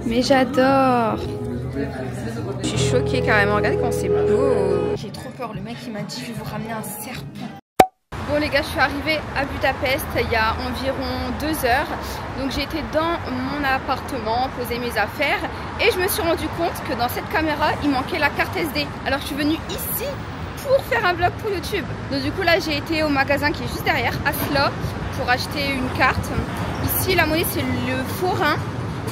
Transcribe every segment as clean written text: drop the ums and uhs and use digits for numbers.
Mais j'adore. Je suis choquée carrément, regardez comment c'est beau. J'ai trop peur, le mec il m'a dit je vais vous ramener un serpent. Bon les gars, je suis arrivée à Budapest il y a environ 2 heures. Donc j'ai été dans mon appartement, poser mes affaires. Et je me suis rendu compte que dans cette caméra, il manquait la carte SD. Alors je suis venue ici pour faire un vlog pour YouTube. Donc du coup là j'ai été au magasin qui est juste derrière, à Slo, pour acheter une carte. Ici la monnaie c'est le forain.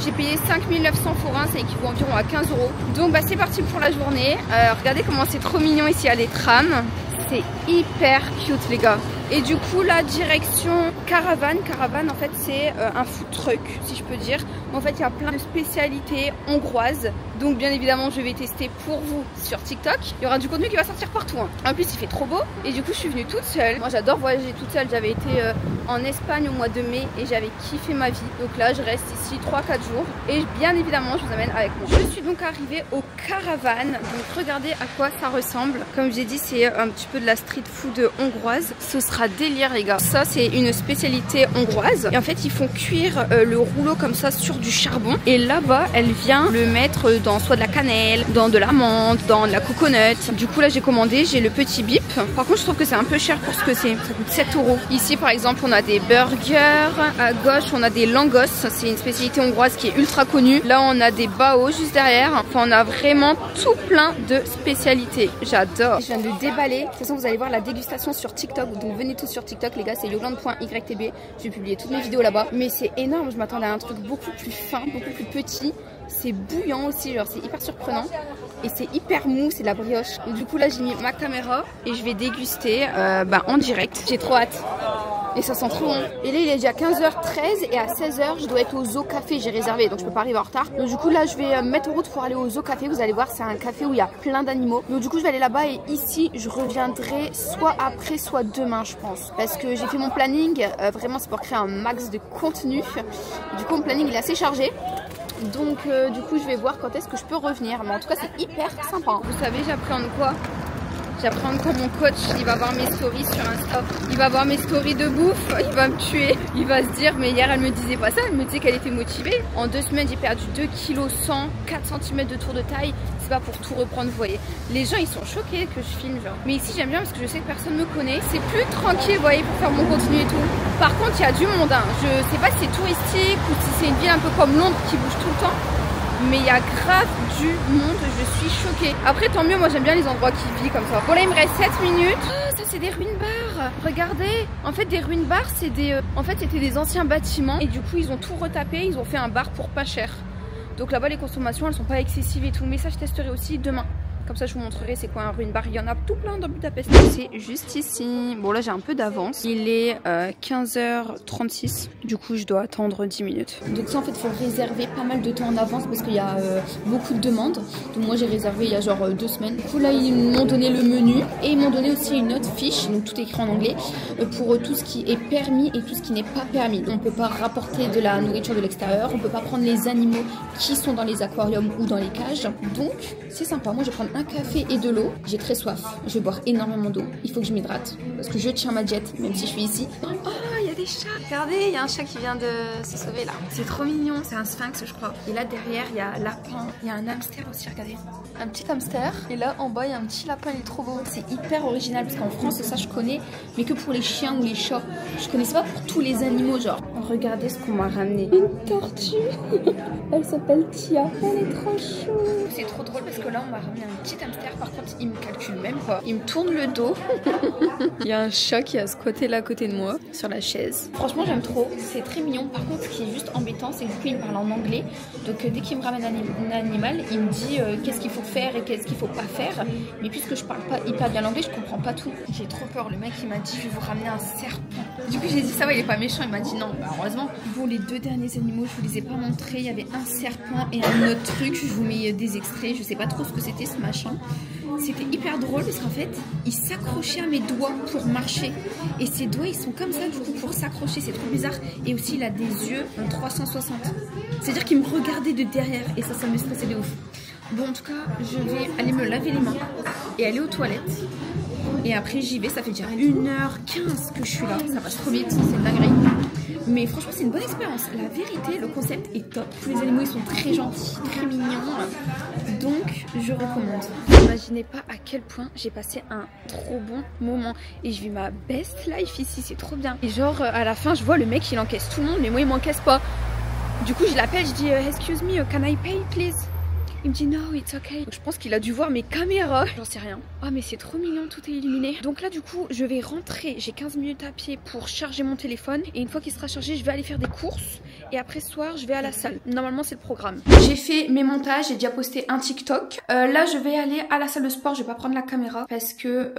J'ai payé 5900 forains, ça équivaut environ à 15 €. Donc bah, c'est parti pour la journée. Regardez comment c'est trop mignon ici, il y a les trams. C'est hyper cute les gars. Et du coup la direction Caravane. Caravane en fait c'est un food truck si je peux dire. En fait il y a plein de spécialités hongroises. Donc bien évidemment je vais tester pour vous sur TikTok. Il y aura du contenu qui va sortir partout hein. En plus il fait trop beau. Et du coup je suis venue toute seule. Moi j'adore voyager toute seule. J'avais été en Espagne au mois de mai et j'avais kiffé ma vie. Donc là je reste ici 3-4 jours. Et bien évidemment je vous amène avec moi. Je suis donc arrivée au Caravane. Donc regardez à quoi ça ressemble. Comme j'ai dit c'est un petit peu de la street food hongroise. Ce sera délire les gars. Ça c'est une spécialité hongroise. Et en fait ils font cuire le rouleau comme ça sur du charbon. Et là-bas elle vient le mettre dans soit de la cannelle, dans de l'amande, dans de la coconut. Du coup là j'ai commandé, j'ai le petit bip. Par contre je trouve que c'est un peu cher pour ce que c'est. Ça coûte 7 €. Ici par exemple on a des burgers. À gauche on a des langos. C'est une spécialité hongroise qui est ultra connue. Là on a des bao juste derrière. Enfin on a vraiment tout plein de spécialités. J'adore. Je viens de déballer. De toute façon vous allez voir la dégustation sur TikTok. Donc venez tous sur TikTok les gars, c'est yogland.ytb. Je vais publier toutes mes vidéos là-bas. Mais c'est énorme, je m'attendais à un truc beaucoup plus fin, beaucoup plus petit. C'est bouillant aussi, genre c'est hyper surprenant. Et c'est hyper mou, c'est de la brioche. Donc, du coup là j'ai mis ma caméra et je vais déguster en direct. J'ai trop hâte. Et ça sent trop bon. Et là il est déjà 15h13 et à 16h je dois être au Zoo Café, j'ai réservé donc je peux pas arriver en retard. Donc du coup là je vais me mettre en route pour aller au Zoo Café. Vous allez voir c'est un café où il y a plein d'animaux. Donc du coup je vais aller là-bas et ici je reviendrai soit après soit demain je pense. Parce que j'ai fait mon planning, vraiment c'est pour créer un max de contenu. Du coup mon planning il est assez chargé. Donc du coup je vais voir quand est-ce que je peux revenir. Mais en tout cas c'est hyper sympa. Vous savez j'appréhende quoi? J'appréhende quand mon coach il va voir mes stories sur Insta. Il va voir mes stories de bouffe, il va me tuer. Il va se dire mais hier elle me disait pas ça, elle me disait qu'elle était motivée. En 2 semaines j'ai perdu 2 kg 100, 4 cm de tour de taille. C'est pas pour tout reprendre vous voyez. Les gens ils sont choqués que je filme genre. Mais ici j'aime bien parce que je sais que personne me connaît. C'est plus tranquille vous voyez pour faire mon contenu et tout. Par contre il y a du monde hein. Je sais pas si c'est touristique ou si c'est une ville un peu comme Londres qui bouge tout le temps. Mais il y a grave du monde, je suis choquée. Après tant mieux, moi j'aime bien les endroits qui vivent comme ça. Bon là il me reste 7 minutes. Ah ça c'est des ruines bars. Regardez, en fait des ruines bars c'est des... En fait c'était des anciens bâtiments. Et du coup ils ont tout retapé, ils ont fait un bar pour pas cher. Donc là-bas les consommations elles sont pas excessives et tout. Mais ça je testerai aussi demain. Comme ça je vous montrerai c'est quoi un ruine bar. Il y en a tout plein dans Budapest. C'est juste ici. Bon là j'ai un peu d'avance. Il est 15h36. Du coup je dois attendre 10 minutes. Donc ça en fait il faut réserver pas mal de temps en avance parce qu'il y a beaucoup de demandes. Donc moi j'ai réservé il y a genre 2 semaines. Du coup là ils m'ont donné le menu. Et ils m'ont donné aussi une autre fiche. Donc tout écrit en anglais. Pour tout ce qui est permis et tout ce qui n'est pas permis. On ne peut pas rapporter de la nourriture de l'extérieur. On ne peut pas prendre les animaux qui sont dans les aquariums ou dans les cages. Donc c'est sympa. Moi je vais prendre un café et de l'eau. J'ai très soif. Je vais boire énormément d'eau. Il faut que je m'hydrate parce que je tiens ma diète même si je suis ici. Oh, il y a des chats. Regardez, il y a un chat qui vient de se sauver là. C'est trop mignon. C'est un sphinx je crois. Et là derrière il y a un lapin. Il y a un hamster aussi. Regardez. Un petit hamster. Et là en bas il y a un petit lapin. Il est trop beau. C'est hyper original parce qu'en France ça je connais. Mais que pour les chiens ou les chats. Je connaissais pas pour tous les animaux genre. Regardez ce qu'on m'a ramené. Une tortue. Elle s'appelle Tia. Elle est trop chou. C'est trop drôle parce que là on m'a ramené un petit hamster. Par contre il me calcule même pas. Il me tourne le dos. Il y a un chat qui a squatté là à côté de moi sur la chaise. Franchement j'aime trop. C'est très mignon. Par contre ce qui est juste embêtant c'est que du coup il me parle en anglais. Donc dès qu'il me ramène un animal il me dit qu'est-ce qu'il faut faire et qu'est-ce qu'il faut pas faire. Mais puisque je parle pas hyper bien l'anglais je comprends pas tout. J'ai trop peur. Le mec il m'a dit je vais vous ramener un serpent. Du coup j'ai dit ça va il est pas méchant. Il m'a dit non. Bah, heureusement. Bon les 2 derniers animaux je vous les ai pas montrés. Il y avait un serpent et un autre truc. Je vous mets des extraits. Je sais pas trop ce que c'était ce machin. C'était hyper drôle parce qu'en fait il s'accrochait à mes doigts pour marcher. Et ses doigts ils sont comme ça du coup pour s'accrocher. C'est trop bizarre. Et aussi il a des yeux en 360. C'est à dire qu'il me regardait de derrière. Et ça me stressait de ouf. Bon en tout cas je vais aller me laver les mains et aller aux toilettes. Et après j'y vais, ça fait déjà 1h15 que je suis là. Ça passe trop vite, c'est une dinguerie. Mais franchement c'est une bonne expérience. La vérité, le concept est top. Tous les animaux ils sont très gentils, très mignons. Donc je recommande. Vous n'imaginez pas à quel point j'ai passé un trop bon moment. Et je vis ma best life ici, c'est trop bien. Et genre à la fin je vois le mec il encaisse tout le monde, mais moi il m'encaisse pas. Du coup je l'appelle, je dis excuse me, can I pay please? Il me dit no, it's okay. Je pense qu'il a dû voir mes caméras. J'en sais rien. Ah mais c'est trop mignon, tout est illuminé. Donc là du coup je vais rentrer. J'ai 15 minutes à pied pour charger mon téléphone. Et une fois qu'il sera chargé, je vais aller faire des courses. Et après ce soir, je vais à la salle. Normalement c'est le programme. J'ai fait mes montages, j'ai déjà posté un TikTok. Là je vais aller à la salle de sport. Je vais pas prendre la caméra parce que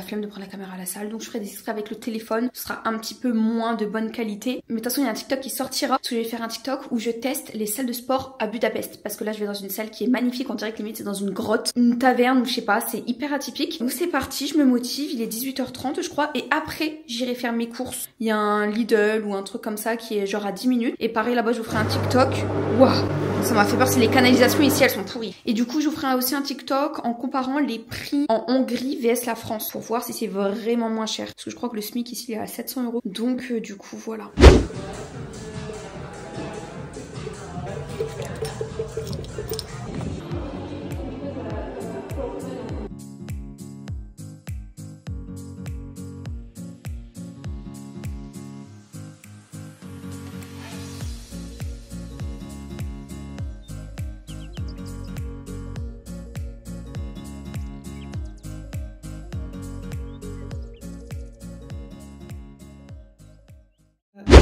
flemme de prendre la caméra à la salle. Donc je ferai des extraits avec le téléphone. Ce sera un petit peu moins de bonne qualité. Mais de toute façon il y a un TikTok qui sortira. Parce que je vais faire un TikTok où je teste les salles de sport à Budapest. Parce que là je vais dans une salle qui est magnifique, on dirait que limite c'est dans une grotte, une taverne ou je sais pas, c'est hyper atypique. Donc c'est parti, je me motive, il est 18h30 je crois et après j'irai faire mes courses. Il y a un Lidl ou un truc comme ça qui est genre à 10 minutes et pareil là-bas je vous ferai un TikTok. Waouh, ça m'a fait peur, c'est les canalisations ici elles sont pourries. Et du coup je vous ferai aussi un TikTok en comparant les prix en Hongrie vs la France pour voir si c'est vraiment moins cher. Parce que je crois que le SMIC ici il est à 700 €. Donc du coup voilà.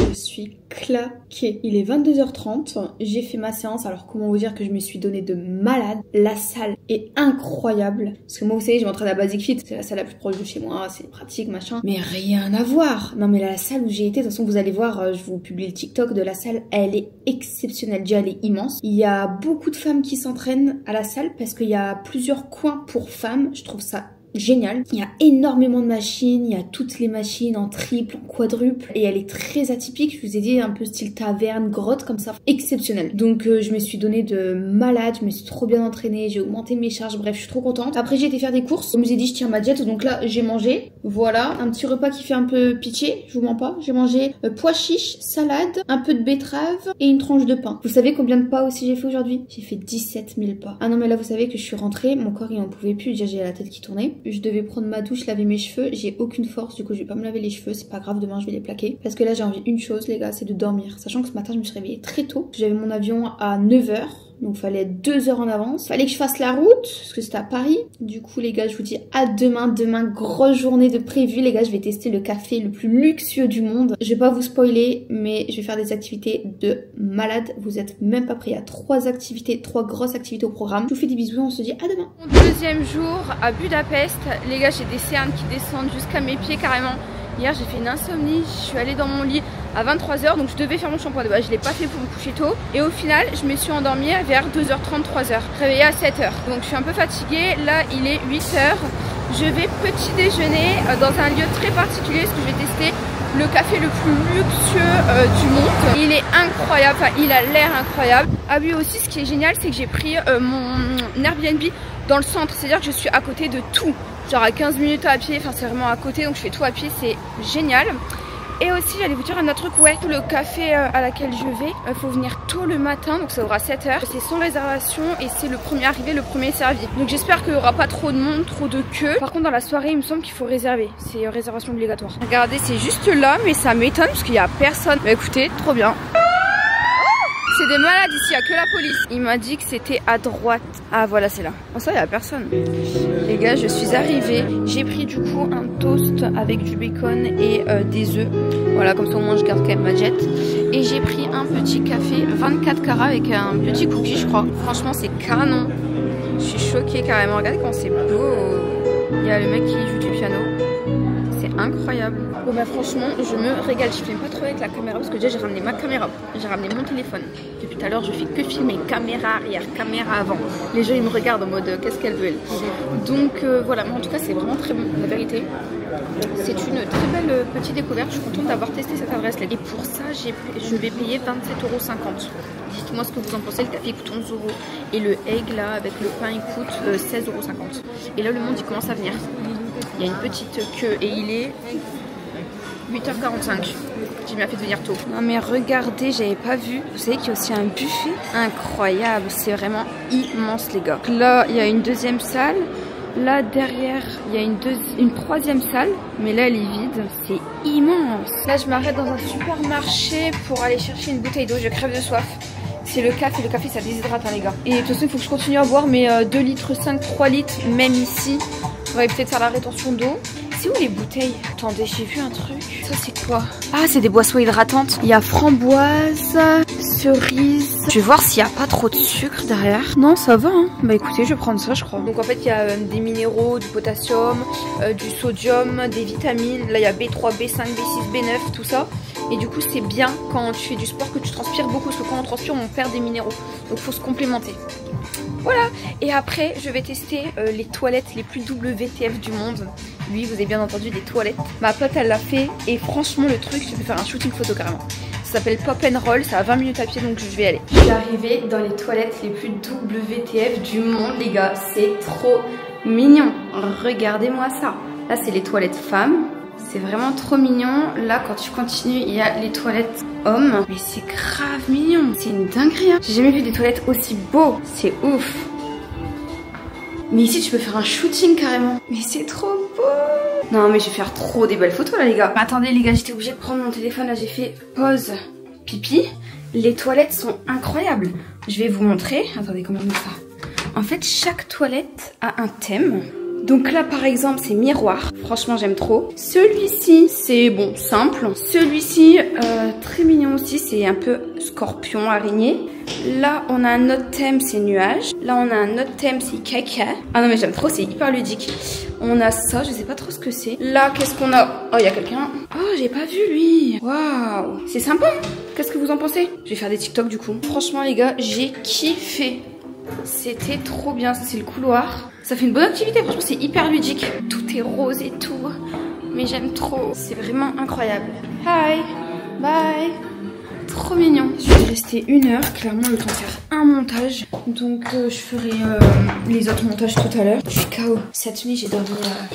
Je suis claquée. Il est 22h30. J'ai fait ma séance. Alors comment vous dire que je me suis donné de malade. La salle est incroyable. Parce que moi vous savez je m'entraîne à Basic Fit. C'est la salle la plus proche de chez moi. C'est pratique machin. Mais rien à voir. Non mais la salle où j'ai été. De toute façon vous allez voir. Je vous publie le TikTok de la salle. Elle est exceptionnelle. Déjà elle est immense. Il y a beaucoup de femmes qui s'entraînent à la salle. Parce qu'il y a plusieurs coins pour femmes. Je trouve ça génial. Il y a énormément de machines, il y a toutes les machines en triple, en quadruple et elle est très atypique. Je vous ai dit un peu style taverne, grotte comme ça, exceptionnel. Donc je me suis donné de malade, je me suis trop bien entraînée, j'ai augmenté mes charges, bref je suis trop contente. Après j'ai été faire des courses, comme je vous ai dit je tiens ma diète donc là j'ai mangé, voilà, un petit repas qui fait un peu pitché, je vous mens pas. J'ai mangé pois chiches, salade, un peu de betterave et une tranche de pain. Vous savez combien de pas aussi j'ai fait aujourd'hui? J'ai fait 17 000 pas. Ah non mais là vous savez que je suis rentrée, mon corps il en pouvait plus, déjà j'ai la tête qui tournait. Je devais prendre ma douche, laver mes cheveux, j'ai aucune force, du coup je vais pas me laver les cheveux, c'est pas grave, demain je vais les plaquer. Parce que là j'ai envie une chose les gars, c'est de dormir. Sachant que ce matin je me suis réveillée très tôt, j'avais mon avion à 9h. Donc fallait être 2 heures en avance. Fallait que je fasse la route, parce que c'était à Paris. Du coup les gars je vous dis à demain. Demain grosse journée de prévu les gars. Je vais tester le café le plus luxueux du monde. Je vais pas vous spoiler mais je vais faire des activités de malade. Vous êtes même pas prêts. Il y a 3 activités, 3 grosses activités au programme. Je vous fais des bisous, on se dit à demain. Deuxième jour à Budapest. Les gars j'ai des cernes qui descendent jusqu'à mes pieds carrément. Hier j'ai fait une insomnie, je suis allée dans mon lit à 23h donc je devais faire mon shampoing de base, je l'ai pas fait pour me coucher tôt et au final je me suis endormie vers 2h30, 3h, réveillée à 7h. Donc je suis un peu fatiguée, là il est 8h, je vais petit déjeuner dans un lieu très particulier parce que je vais tester le café le plus luxueux du monde. Il est incroyable, enfin il a l'air incroyable. Ah oui aussi ce qui est génial c'est que j'ai pris mon Airbnb dans le centre, c'est-à-dire que je suis à côté de tout. Genre à 15 minutes à pied, enfin c'est vraiment à côté donc je fais tout à pied, c'est génial. Et aussi j'allais vous dire un autre truc, ouais, le café à laquelle je vais, faut venir tôt le matin donc ça aura 7h. C'est sans réservation et c'est le premier arrivé, le premier servi. Donc j'espère qu'il n'y aura pas trop de monde, trop de queue. Par contre dans la soirée il me semble qu'il faut réserver, c'est réservation obligatoire. Regardez c'est juste là mais ça m'étonne parce qu'il n'y a personne. Bah écoutez, trop bien. C'est des malades ici, il n'y a que la police. Il m'a dit que c'était à droite. Ah voilà c'est là. Oh ça il n'y a personne. Les gars je suis arrivée. J'ai pris du coup un toast avec du bacon et des œufs. Voilà comme ça au moins je garde quand même ma jet. Et j'ai pris un petit café 24 carats avec un petit cookie je crois. Franchement c'est canon. Je suis choquée carrément. Regardez comment c'est beau. Il y a le mec qui joue du piano. C'est incroyable. Bon bah franchement je me régale. Je filme pas trop avec la caméra parce que déjà j'ai ramené ma caméra. J'ai ramené mon téléphone. Depuis tout à l'heure je fais que filmer. Caméra arrière, caméra avant. Les gens ils me regardent en mode qu'est-ce qu'elle veut elle. Donc voilà, mais en tout cas c'est vraiment très bon. La vérité c'est une très belle petite découverte. Je suis contente d'avoir testé cette adresse là. Et pour ça je vais payer 27,50 €. Dites-moi ce que vous en pensez. Le café coûte 11 € et le egg là avec le pain il coûte 16,50 €. Et là le monde il commence à venir. Il y a une petite queue et il est 8h45. J'ai bien fait de venir tôt. Non mais regardez, j'avais pas vu. Vous savez qu'il y a aussi un buffet incroyable. C'est vraiment immense les gars. Là, il y a une deuxième salle. Là derrière, il y a une troisième salle, mais là elle est vide. C'est immense. Là, je m'arrête dans un supermarché pour aller chercher une bouteille d'eau. Je crève de soif. C'est le café ça déshydrate hein, les gars. Et de toute façon il faut que je continue à boire mais 2 litres 5, 3 litres même ici. On va peut-être faire la rétention d'eau. C'est où les bouteilles? Attendez, j'ai vu un truc. Ça c'est quoi? Ah c'est des boissons hydratantes. Il y a framboise, cerise. Je vais voir s'il n'y a pas trop de sucre derrière. Non ça va hein. Bah écoutez je vais prendre ça je crois. Donc en fait il y a des minéraux, du potassium, du sodium, des vitamines. Là il y a B3, B5, B6, B9 tout ça. Et du coup c'est bien quand tu fais du sport que tu transpires beaucoup. Parce que quand on transpire on perd des minéraux. Donc il faut se complémenter. Voilà. Et après je vais tester les toilettes les plus WTF du monde. Oui vous avez bien entendu des toilettes. Ma pote elle l'a fait. Et franchement le truc tu peux faire un shooting photo carrément. Ça s'appelle Pop and Roll. Ça a 20 minutes à pied donc je vais aller. Je suis arrivée dans les toilettes les plus WTF du monde les gars. C'est trop mignon. Regardez-moi ça. Là c'est les toilettes femmes. C'est vraiment trop mignon. Là, quand tu continues, il y a les toilettes hommes. Mais c'est grave mignon. C'est une dinguerie. Hein. J'ai jamais vu des toilettes aussi beaux. C'est ouf. Mais ici, tu peux faire un shooting carrément. Mais c'est trop beau. Non, mais je vais faire trop des belles photos là, les gars. Attendez, les gars, j'étais obligée de prendre mon téléphone. Là, j'ai fait pause pipi. Les toilettes sont incroyables. Je vais vous montrer. Attendez, comment on met ça? En fait, chaque toilette a un thème. Donc là par exemple c'est miroir, franchement j'aime trop. Celui-ci c'est bon simple. Celui-ci très mignon aussi, c'est un peu scorpion, araignée. Là on a un autre thème, c'est nuage. Là on a un autre thème, c'est caca. Ah non mais j'aime trop, c'est hyper ludique. On a ça, je sais pas trop ce que c'est. Là qu'est-ce qu'on a? Oh il y a quelqu'un. Oh j'ai pas vu lui. Waouh, c'est sympa. Qu'est-ce que vous en pensez? Je vais faire des TikTok du coup. Franchement les gars j'ai kiffé. C'était trop bien, ça c'est le couloir. Ça fait une bonne activité, franchement c'est hyper ludique. Tout est rose et tout. Mais j'aime trop, c'est vraiment incroyable. Hi, bye. Trop mignon. Je vais rester 1 heure, clairement le temps de faire un montage. Donc je ferai les autres montages tout à l'heure. Je suis KO. Cette nuit j'ai dormi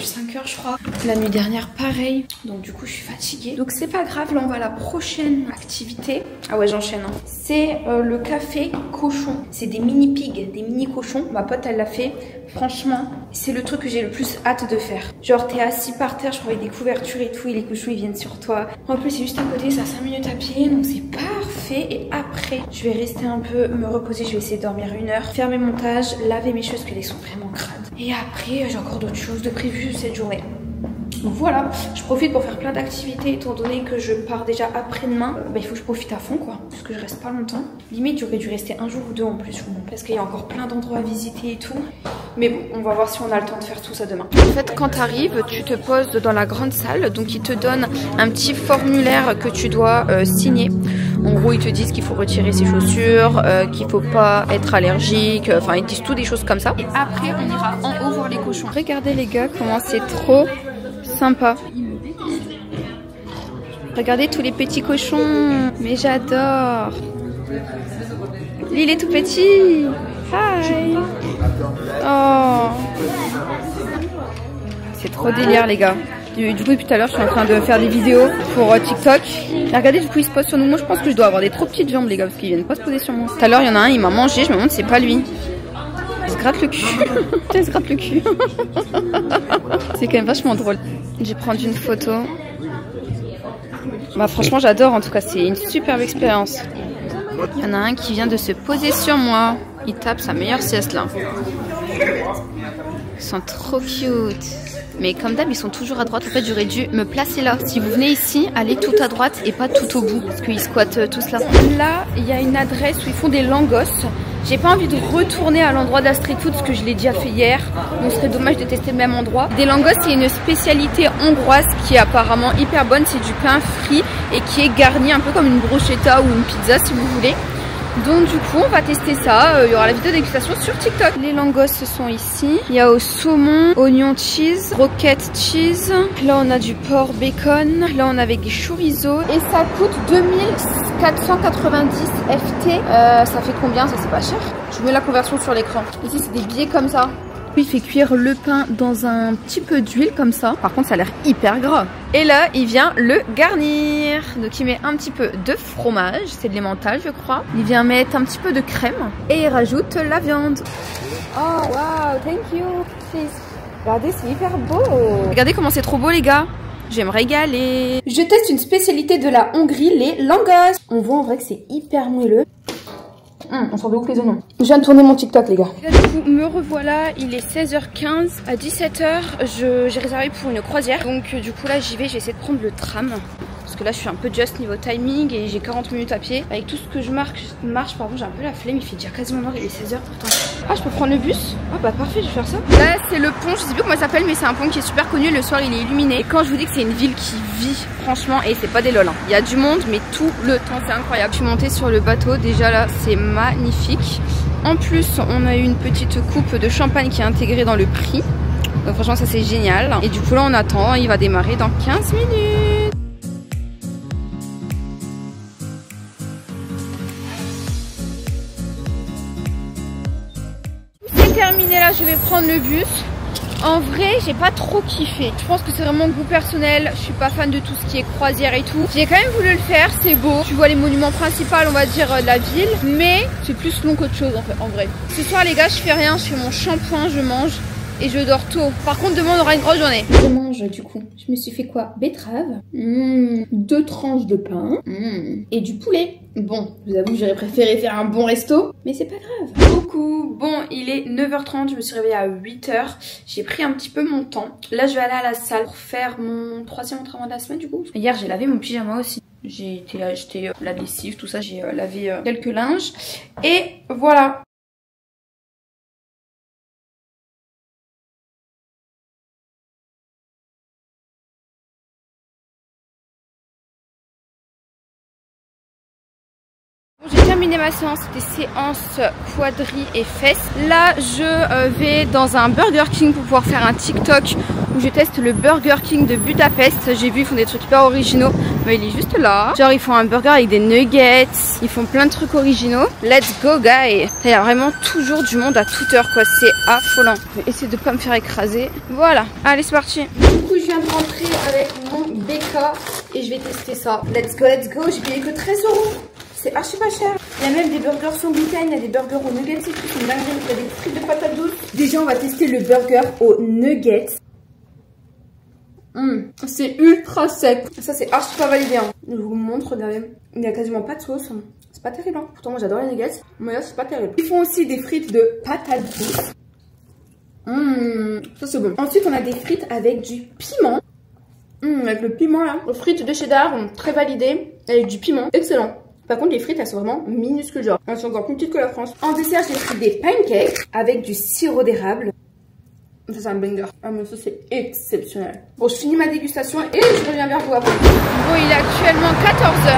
5 heures je crois. La nuit dernière pareil. Donc du coup je suis fatiguée. Donc c'est pas grave, là on va à la prochaine activité. Ah ouais j'enchaîne hein. C'est le café cochon. C'est des mini pigs, des mini cochons. Ma pote elle l'a fait. Franchement c'est le truc que j'ai le plus hâte de faire. Genre t'es assis par terre, je crois avec des couvertures et tout. Et les cochons ils viennent sur toi. En plus c'est juste à côté, ça a 5 minutes à pied. Donc c'est parfait. Et après je vais rester un peu, me reposer. Je vais essayer de dormir 1 heure, faire mes montages, laver mes choses parce qu'elles sont vraiment crades. Et après j'ai encore d'autres choses de prévues cette journée. Donc voilà, je profite pour faire plein d'activités étant donné que je pars déjà après-demain. Il faut que je profite à fond quoi, parce que je reste pas longtemps. Limite j'aurais dû rester 1 jour ou 2 en plus, parce qu'il y a encore plein d'endroits à visiter et tout. Mais bon, on va voir si on a le temps de faire tout ça demain. En fait, quand tu arrives, tu te poses dans la grande salle. Donc ils te donnent un petit formulaire que tu dois signer. En gros, ils te disent qu'il faut retirer ses chaussures, qu'il faut pas être allergique. Enfin, ils disent tout des choses comme ça. Et après, on ira en haut voir les cochons. Regardez les gars, comment c'est trop sympa. Regardez tous les petits cochons. Mais j'adore. Lui, il est tout petit. Hi. Oh. C'est trop délire les gars. Du coup depuis tout à l'heure je suis en train de faire des vidéos pour TikTok. Et regardez du coup il se pose sur nous. Moi je pense que je dois avoir des trop petites jambes les gars, parce qu'ils viennent pas se poser sur moi. Tout à l'heure il y en a un, il m'a mangé, je me demande c'est pas lui. Il se gratte le cul. Il se gratte le cul. C'est quand même vachement drôle. Je vais prendre une photo. Bah franchement j'adore, en tout cas c'est une superbe expérience. Il y en a un qui vient de se poser sur moi. Il tape sa meilleure sieste là. Ils sont trop cute. Mais comme d'hab, ils sont toujours à droite. En fait, j'aurais dû me placer là. Si vous venez ici, allez tout à droite et pas tout au bout. Parce qu'ils squattent tous là. Là, il y a une adresse où ils font des langos. J'ai pas envie de retourner à l'endroit de la street food parce que je l'ai déjà fait hier. Donc, ce serait dommage de tester le même endroit. Des langos, c'est une spécialité hongroise qui est apparemment hyper bonne. C'est du pain frit et qui est garni un peu comme une bruschetta ou une pizza si vous voulez. Donc du coup on va tester ça, il y aura la vidéo dégustation sur TikTok. Les langos sont ici, il y a au saumon, oignon cheese, roquette cheese. Là on a du porc bacon, là on a avec des chorizo. Et ça coûte 2490 FT, ça fait combien? Ça c'est pas cher. Je vous mets la conversion sur l'écran. Ici c'est des billets comme ça, Puis il fait cuire le pain dans un petit peu d'huile comme ça. Par contre ça a l'air hyper gras. Et là il vient le garnir. Donc il met un petit peu de fromage, c'est de l'emmental je crois. Il vient mettre un petit peu de crème et il rajoute la viande. Oh wow, thank you. Please. Regardez, c'est hyper beau. Regardez comment c'est trop beau les gars. Je vais me régaler. Je teste une spécialité de la Hongrie, les langos. On voit en vrai que c'est hyper moelleux. On sort de ouf les oignons. Je viens de tourner mon TikTok les gars. Là, du coup, me revoilà, il est 16h15. À 17h, j'ai réservé pour une croisière. Donc du coup là j'y vais, je vais essayer de prendre le tram. Parce que là je suis un peu just niveau timing et j'ai 40 minutes à pied. Avec tout ce que je marche pardon, j'ai un peu la flemme, il fait déjà quasiment noir, il est 16h pourtant. Ah, je peux prendre le bus? Ah bah parfait, je vais faire ça. Là c'est le pont, je sais plus comment ça s'appelle mais c'est un pont qui est super connu, le soir il est illuminé. Et quand je vous dis que c'est une ville qui vit franchement, et c'est pas des lol hein. Il y a du monde mais tout le temps, c'est incroyable. Je suis montée sur le bateau, déjà là c'est magnifique. En plus on a eu une petite coupe de champagne qui est intégrée dans le prix. Donc franchement ça c'est génial. Et du coup là on attend, il va démarrer dans 15 minutes. Terminé là, je vais prendre le bus. En vrai, j'ai pas trop kiffé. Je pense que c'est vraiment goût personnel. Je suis pas fan de tout ce qui est croisière et tout. J'ai quand même voulu le faire, c'est beau. Tu vois les monuments principaux, on va dire, de la ville. Mais c'est plus long qu'autre chose en fait, en vrai. Ce soir les gars, je fais rien. Je fais mon shampoing, je mange et je dors tôt. Par contre, demain on aura une grosse journée. Je mange du coup. Je me suis fait quoi? Betterave. 2 tranches de pain. Et du poulet. Bon, je vous avoue que j'aurais préféré faire un bon resto, mais c'est pas grave. Coucou, bon, il est 9h30, je me suis réveillée à 8h. J'ai pris un petit peu mon temps. Là, je vais aller à la salle pour faire mon 3e entraînement de la semaine du coup. Hier, j'ai lavé mon pyjama aussi. J'ai été acheter la lessive, tout ça, j'ai lavé quelques linges. Et voilà. J'ai terminé ma séance des séances quadri et fesses. Là je vais dans un Burger King pour pouvoir faire un TikTok où je teste le Burger King de Budapest. J'ai vu, ils font des trucs hyper originaux. Mais il est juste là. Genre ils font un burger avec des nuggets. Ils font plein de trucs originaux. Let's go guys. Il y a vraiment toujours du monde à toute heure quoi. C'est affolant. Je vais essayer de pas me faire écraser. Voilà. Allez c'est parti. Du coup je viens de rentrer avec mon BK et je vais tester ça. Let's go, let's go. J'ai payé que 13 €. C'est archi pas cher. Il y a même des burgers sans gluten, il y a des burgers aux nuggets et tout. C'est une dinguerie. Il y a des frites de patates douces. Déjà, on va tester le burger aux nuggets. C'est ultra sec. Ça, c'est archi pas validé. Hein. Je vous montre derrière. Il n'y a quasiment pas de sauce. C'est pas terrible. Hein. Pourtant, moi, j'adore les nuggets. Mais là, c'est pas terrible. Ils font aussi des frites de patates douces. Ça, c'est bon. Ensuite, on a des frites avec du piment. Avec le piment là. Les frites de cheddar, très validées. Avec du piment. Excellent. Par contre, les frites, elles sont vraiment minuscules, genre. Elles sont encore plus petites que la France. En dessert, j'ai pris des pancakes avec du sirop d'érable. Ça, c'est un banger. Ah, mais ça, c'est exceptionnel. Bon, je finis ma dégustation et je reviens vers vous après. Bon, il est actuellement 14h.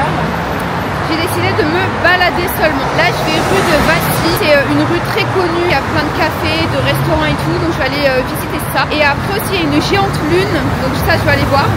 J'ai décidé de me balader seulement. Là, je vais rue de Vassy. C'est une rue très connue. Il y a plein de cafés, de restaurants et tout. Donc, je vais aller visiter ça. Et après aussi, il y a une géante lune. Donc, ça, je vais aller voir.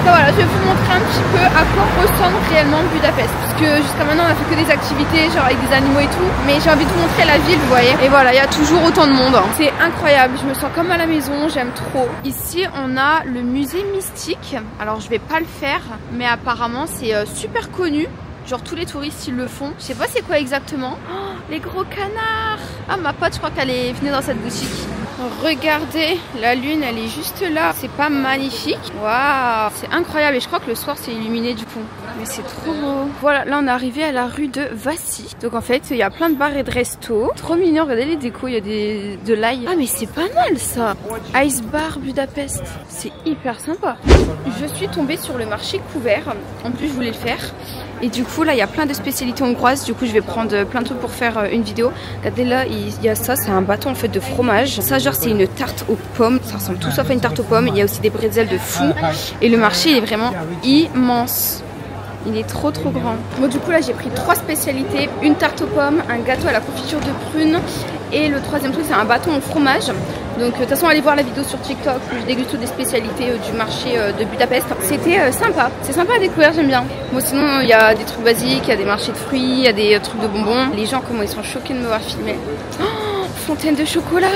Voilà, je vais vous montrer un petit peu à quoi ressemble réellement Budapest. Parce que jusqu'à maintenant, on a fait que des activités, genre avec des animaux et tout. Mais j'ai envie de vous montrer la ville, vous voyez. Et voilà, il y a toujours autant de monde. C'est incroyable, je me sens comme à la maison, j'aime trop. Ici, on a le musée mystique. Alors, je vais pas le faire, mais apparemment, c'est super connu. Genre tous les touristes ils le font. Je sais pas c'est quoi exactement. Oh, les gros canards. Ah ma pote je crois qu'elle est venue dans cette boutique. Regardez, la lune elle est juste là. C'est pas magnifique? Waouh, c'est incroyable et je crois que le soir c'est illuminé du coup. Mais c'est trop beau. Voilà, là on est arrivé à la rue de Vassy. Donc en fait il y a plein de bars et de restos. Trop mignon, regardez les décos, il y a de l'ail. Ah mais c'est pas mal ça. Ice Bar Budapest, c'est hyper sympa. Je suis tombée sur le marché couvert. En plus je voulais le faire. Et du coup là il y a plein de spécialités hongroises. Du coup je vais prendre plein de trucs pour faire une vidéo. Regardez là il y a ça, c'est un bâton en fait de fromage. Ça genre c'est une tarte aux pommes. Ça ressemble tout sauf à une tarte aux pommes. Il y a aussi des bretzels de fou. Et le marché il est vraiment immense. Il est trop grand. Bon du coup là j'ai pris 3 spécialités. Une tarte aux pommes, un gâteau à la confiture de prunes. Et le troisième truc c'est un bâton au fromage. Donc de toute façon allez voir la vidéo sur TikTok où je déguste toutes des spécialités du marché de Budapest. C'était sympa, c'est sympa à découvrir, j'aime bien. Bon sinon il y a des trucs basiques, il y a des marchés de fruits, il y a des trucs de bonbons. Les gens comment ils sont choqués de me voir filmer. Oh, fontaine de chocolat.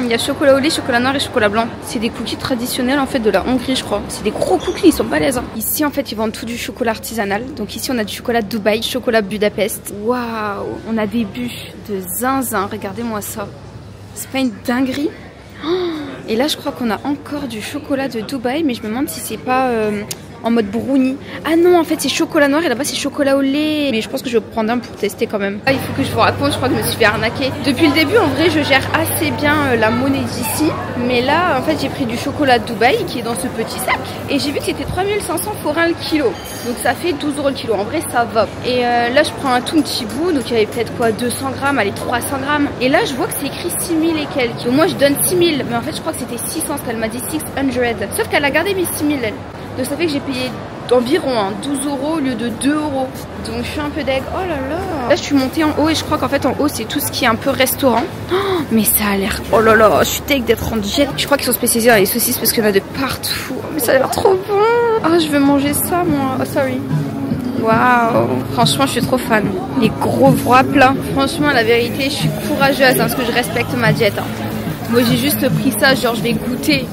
Il y a chocolat au lait, chocolat noir et chocolat blanc. C'est des cookies traditionnels en fait de la Hongrie je crois. C'est des gros cookies, ils sont balèzes. Ici en fait ils vendent tout du chocolat artisanal. Donc ici on a du chocolat Dubaï, chocolat Budapest. Waouh, on a des bûches de zinzin, regardez-moi ça. C'est pas une dinguerie? Et là je crois qu'on a encore du chocolat de Dubaï, mais je me demande si c'est pas en mode brownie. Ah non, en fait c'est chocolat noir et là-bas c'est chocolat au lait. Mais je pense que je vais prendre un pour tester quand même. Ah, il faut que je vous raconte, je crois que je me suis fait arnaquer. Depuis le début en vrai je gère assez bien la monnaie d'ici. Mais là en fait j'ai pris du chocolat de Dubaï qui est dans ce petit sac. Et j'ai vu que c'était 3500 forains le kilo. Donc ça fait 12 € le kilo, en vrai ça va. Et là je prends un tout petit bout, donc il y avait peut-être quoi 200 grammes, allez 300 grammes. Et là je vois que c'est écrit 6000 et quelques. Donc moi je donne 6000, mais en fait je crois que c'était 600 parce qu'elle m'a dit 600. Sauf qu'elle a gardé mes 6000 elle. Donc ça fait que j'ai payé environ 12 € au lieu de 2 €. Donc je suis un peu deg. Oh là là. Là je suis montée en haut et je crois qu'en fait en haut c'est tout ce qui est un peu restaurant. Oh, mais ça a l'air... Oh là là, je suis deg d'être en diète. Je crois qu'ils sont spécialisés dans les saucisses parce qu'il y en a de partout. Oh, mais ça a l'air trop bon. Ah, je veux manger ça moi. Oh sorry. Waouh, franchement je suis trop fan. Les gros wraps là. Franchement la vérité je suis courageuse hein, parce que je respecte ma diète. Moi j'ai juste pris ça, genre je vais goûter.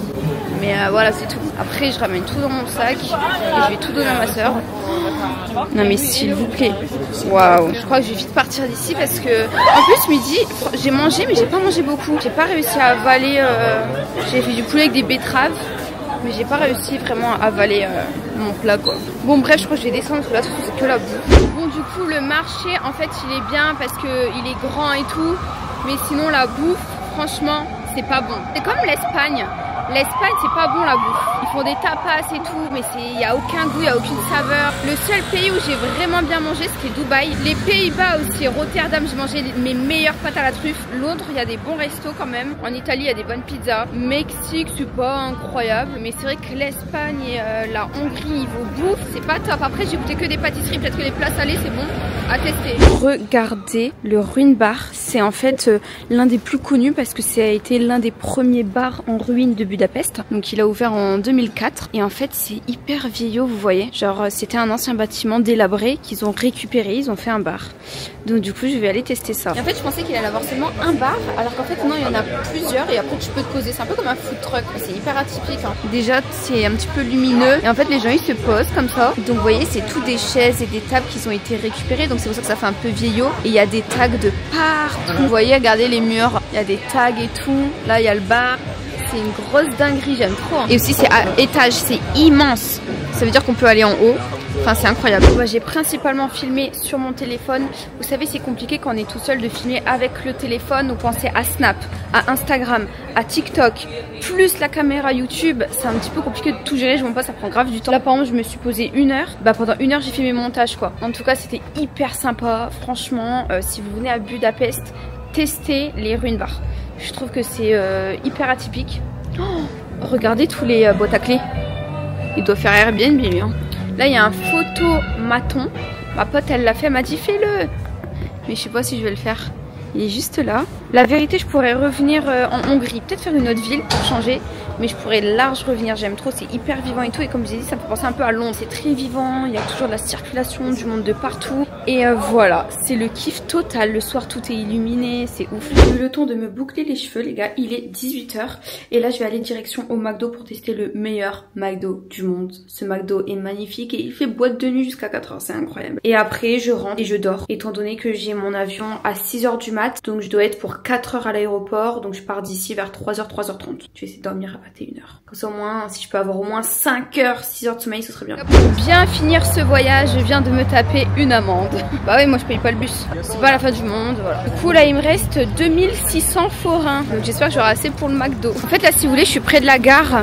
Mais voilà c'est tout. Après je ramène tout dans mon sac et je vais tout donner à ma soeur. Non mais s'il vous plaît. Waouh. Je crois que je vais vite partir d'ici parce que en plus midi j'ai mangé mais j'ai pas mangé beaucoup. J'ai pas réussi à avaler. J'ai fait du poulet avec des betteraves. Mais j'ai pas réussi vraiment à avaler mon plat quoi. Bon bref je crois que je vais descendre parce que là c'est que la bouffe. Bon du coup le marché en fait il est bien parce que il est grand et tout. Mais sinon la bouffe franchement c'est pas bon. C'est comme l'Espagne. L'Espagne c'est pas bon la bouffe. Ils font des tapas et tout mais il y a aucun goût, il y a aucune saveur. Le seul pays où j'ai vraiment bien mangé c'était Dubaï. Les Pays-Bas aussi, Rotterdam j'ai mangé mes meilleures pâtes à la truffe. Londres il y a des bons restos quand même. En Italie il y a des bonnes pizzas. Mexique c'est pas incroyable. Mais c'est vrai que l'Espagne et la Hongrie niveau bouffe c'est pas top. Après j'ai goûté que des pâtisseries, peut-être que les plats salés c'est bon à tester. Regardez le Ruin Bar. C'est en fait l'un des plus connus parce que ça a été l'un des premiers bars en ruine de Budapest. Donc il a ouvert en 2004 et en fait c'est hyper vieillot vous voyez. Genre c'était un ancien bâtiment délabré qu'ils ont récupéré, ils ont fait un bar. Donc du coup je vais aller tester ça. Et en fait je pensais qu'il allait avoir seulement un bar alors qu'en fait non il y en a plusieurs et après tu peux te poser. C'est un peu comme un food truck, c'est hyper atypique hein. Déjà c'est un petit peu lumineux et en fait les gens ils se posent comme ça. Donc vous voyez c'est tout des chaises et des tables qui ont été récupérées donc c'est pour ça que ça fait un peu vieillot. Et il y a des tags de partout. Vous voyez regardez les murs, il y a des tags et tout. Là il y a le bar. C'est une grosse dinguerie, j'aime trop. Hein. Et aussi c'est à étage, c'est immense. Ça veut dire qu'on peut aller en haut. Enfin c'est incroyable. Moi j'ai principalement filmé sur mon téléphone. Vous savez c'est compliqué quand on est tout seul de filmer avec le téléphone. Donc pensez à Snap, à Instagram, à TikTok, plus la caméra YouTube. C'est un petit peu compliqué de tout gérer, je vois pas, ça prend grave du temps. Là par exemple je me suis posée 1 heure. Bah pendant 1 heure j'ai fait mes montages quoi. En tout cas c'était hyper sympa. Franchement si vous venez à Budapest, testez les Ruin Bar. Je trouve que c'est hyper atypique. Oh, regardez tous les boîtes à clés. Il doit faire Airbnb lui hein. Là il y a un photomaton. Ma pote elle l'a fait, elle m'a dit fais-le. Mais je sais pas si je vais le faire. Il est juste là. La vérité je pourrais revenir en Hongrie. Peut-être faire une autre ville pour changer. Mais je pourrais large revenir, j'aime trop, c'est hyper vivant et tout. Et comme j'ai dit ça me fait penser un peu à Londres. C'est très vivant, il y a toujours de la circulation, du monde de partout. Et voilà, c'est le kiff total. Le soir tout est illuminé, c'est ouf. J'ai eu le temps de me boucler les cheveux les gars. Il est 18 h. Et là je vais aller direction au McDo pour tester le meilleur McDo du monde. Ce McDo est magnifique et il fait boîte de nuit jusqu'à 4 h, c'est incroyable. Et après je rentre et je dors. Étant donné que j'ai mon avion à 6 h du mat. Donc je dois être pour 4 h à l'aéroport. Donc je pars d'ici vers 3 h, 3 h 30. Je vais essayer de dormir à 21 h. Comme ça au moins, si je peux avoir au moins 5 h, 6 h de sommeil, ce serait bien. Pour bien finir ce voyage, je viens de me taper une amende. Bah oui, moi je paye pas le bus. C'est pas la fin du monde, voilà. Du coup là, il me reste 2600 forains. Donc j'espère que j'aurai assez pour le McDo. En fait là, si vous voulez, je suis près de la gare.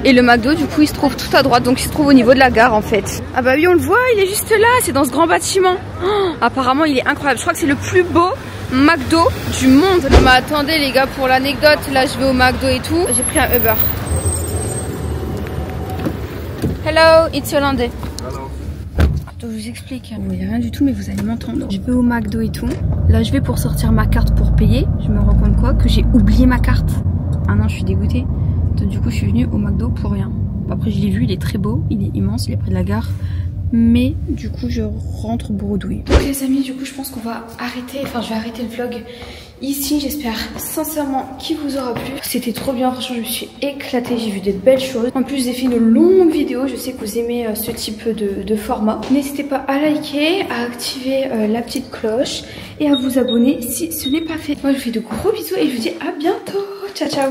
Et le McDo, du coup, il se trouve tout à droite. Donc il se trouve au niveau de la gare en fait. Ah bah oui, on le voit, il est juste là. C'est dans ce grand bâtiment. Oh, apparemment, il est incroyable. Je crois que c'est le plus beau McDo du monde. Non mais attendez les gars, pour l'anecdote, là je vais au McDo et tout. J'ai pris un Uber. Hello, it's hollandais. Hello. Je vous explique. Bon, il n'y a rien du tout, mais vous allez m'entendre. Je vais au McDo et tout. Là, je vais pour sortir ma carte pour payer. Je me rends compte quoi? Que j'ai oublié ma carte. Ah non, je suis dégoûtée. Donc, du coup, je suis venue au McDo pour rien. Après, je l'ai vu, il est très beau. Il est immense, il est près de la gare. mais du coup je rentre bredouille. Donc les amis, du coup je pense qu'on va arrêter, enfin je vais arrêter le vlog ici. J'espère sincèrement qu'il vous aura plu. C'était trop bien, franchement je me suis éclatée, j'ai vu des belles choses. En plus j'ai fait une longue vidéo, je sais que vous aimez ce type de format. N'hésitez pas à liker, à activer la petite cloche et à vous abonner si ce n'est pas fait. Moi je vous fais de gros bisous et je vous dis à bientôt. Ciao ciao.